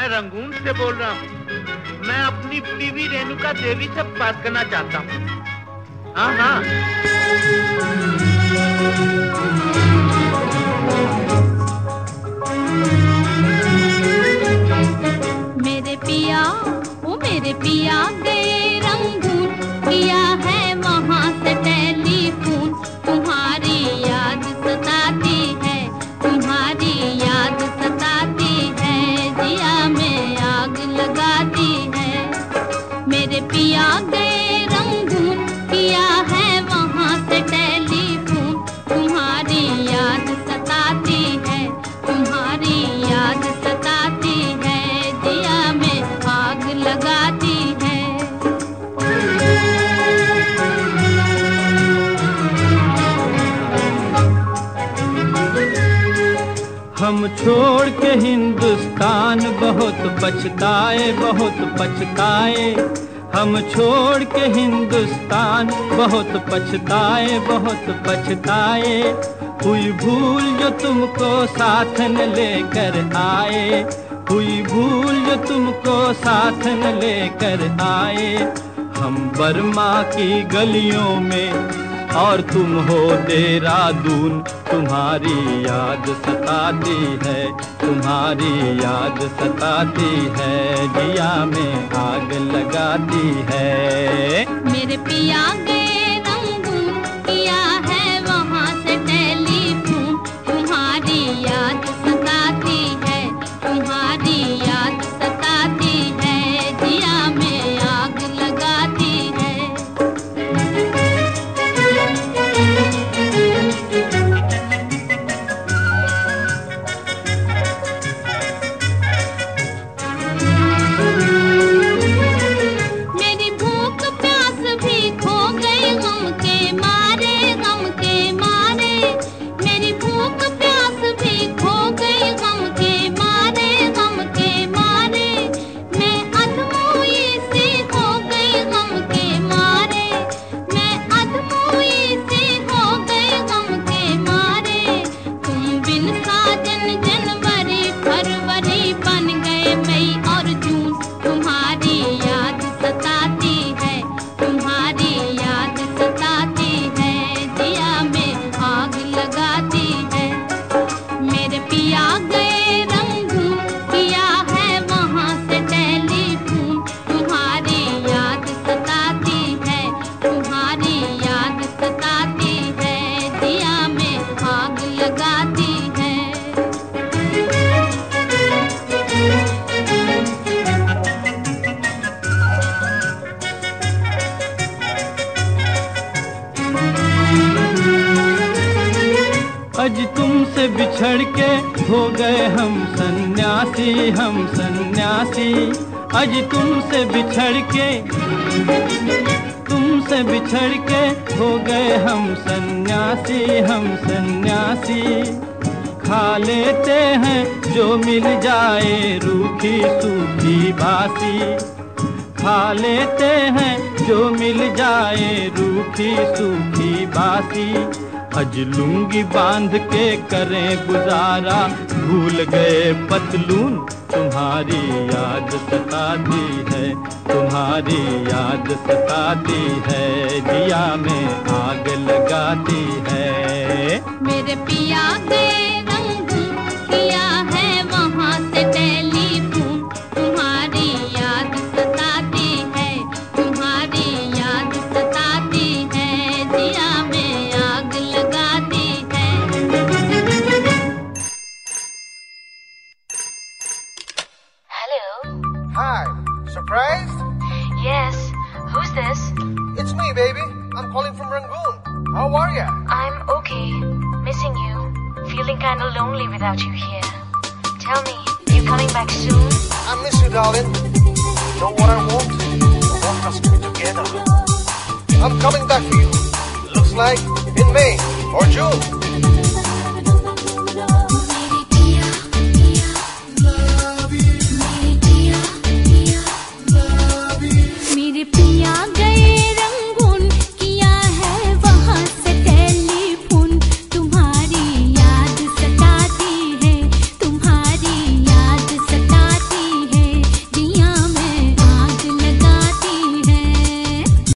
मैं रंगून से बोल रहा हूँ। मैं अपनी बीवी रेणुका देवी से बात करना चाहता हूँ। हाँ हाँ। मेरे पिया, ओ मेरे पिया गए रंगून, किया है वहाँ से टेलीफोन। तुम्हारी याद सताती है, तुम्हारी याद सताती है, जिया में आग लगाती है। मेरे पिया गए रंगून, किया है वहाँ से टेलीफोन। तुम्हारी याद सताती है, तुम्हारी याद सताती है, जिया में आग लगाती है। हम छोड़ के हिंदुस्तान बहुत पछताए, बहुत पछताए। हम छोड़ के हिंदुस्तान बहुत पछताए, बहुत पछताए। हुई भूल जो तुमको साथ न लेकर आए, हुई भूल जो तुमको साथ न लेकर आए। हम बर्मा की गलियों में और तुम हो देहरादून। तुम्हारी याद सताती है, तुम्हारी याद सताती है, जिया में आग लगाती है। मेरे पिया गए रंगून, किया है वहाँ से टेलीफोन। तुम्हारी याद सताती है, तुम्हारी याद सताती है, जिया में आग लगाती है। मेरी भूख प्यास भी खो गई गम के मारे, गम के मारे। मेरी भूख प्यास भी खो गई गम के मारे, गम के मारे। मैं अधमोई सी हो गई गम के मारे, मैं अधमोई सी हो गई गम के मारे। तुम बिन साजन जनवरी फरवरी बन गए मई और जून। तुम्हारी याद सताती है, तुम्हारी याद सताती है, जिया में आग लगाती है। मेरे पिया गए रंगून, किया है वहाँ से टेलीफोन। तुम्हारी याद सताती है, तुम्हारी याद सताती है, जिया में आग लगाती है। आज तुमसे बिछड़ के हो गए हम सन्यासी, हम सन्यासी। आज तुमसे बिछड़ के, तुमसे बिछड़ के हो गए हम सन्यासी, हम सन्यासी। खा लेते हैं जो मिल जाए रूखी सूखी बासी, खा लेते हैं जो मिल जाए रूखी सूखी बासी। अज लुंगी बांध के करें गुजारा, भूल गए पतलून। तुम्हारी याद सताती है, तुम्हारी याद सताती है, जिया में आग लगाती है। मेरे पिया गए रंगून, किया है वहाँ से टेलीफोन। तुम्हारी याद सताती है, तुम्हारी याद सताती है, जिया में आग लगाती है। Hello? Hi, surprised? Yes. Who's this? It's me, baby. I'm calling from Rangoon. How are ya? I'm okay. Missing you. Feeling kinda lonely without you here. Tell me, you coming back soon? I miss you, darling. You know what I want? I want us to be together. I'm coming back for you. Looks like in May or June.